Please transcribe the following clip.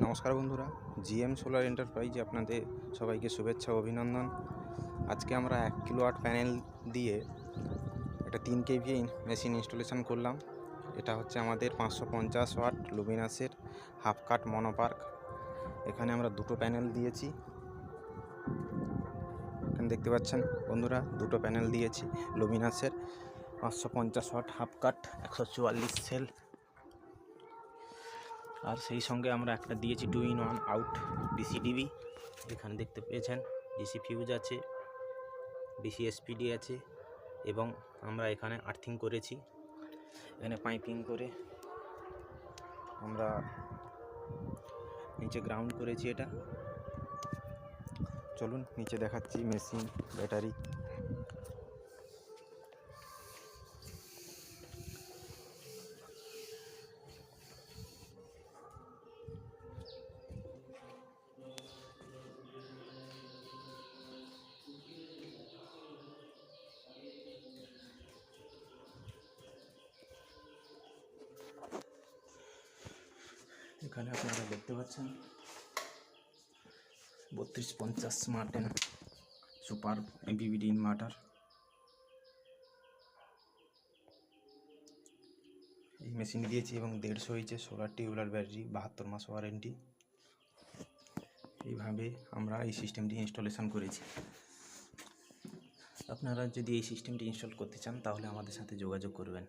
নমস্কার বন্ধুরা, GM solar এন্টারপ্রাইজে আপনাদের সবাইকে শুভেচ্ছা ও অভিনন্দন। আজকে আমরা 1 কিলোওয়াট প্যানেল দিয়ে একটা 3 কেভিএ মেশিন ইনস্টলেশন করলাম। এটা হচ্ছে আমাদের 550 ওয়াট লুমিনাসের হাফ কাট মনোপার্ক। এখানে আমরা দুটো প্যানেল দিয়েছি, এখানে দেখতে পাচ্ছেন বন্ধুরা, দুটো প্যানেল দিয়েছি লুমিনাসের 550 ওয়াট হাফ কাট 144 সেল। আর সেই সঙ্গে আমরা একটা দিয়েছি 2-in-1 আউট ডিসি ডিবি। এখানে দেখতে পেয়েছেন ডিসি ফিউজ আছে, ডিসি এসপিডি আছে, এবং আমরা এখানে আর্থিং করেছি। এখানে পাইপিং করে আমরা নিচে গ্রাউন্ড করেছি। এটা চলুন নিচে দেখাচ্ছি মেশিন, ব্যাটারি। এখানে আপনারা দেখতে পাচ্ছেন 3250 মার্টেন সুপার এমপিপিডি ইনভার্টার। এই মেশিন দিয়েছি এবং 150 হয়েছে সোলার টিউবুলার ব্যাটারি, 72 মাস ওয়ারেন্টি। এইভাবে আমরা এই সিস্টেমটি ইনস্টলেশন করেছি। আপনারা যদি এই সিস্টেমটি ইনস্টল করতে চান তাহলে আমাদের সাথে যোগাযোগ করবেন।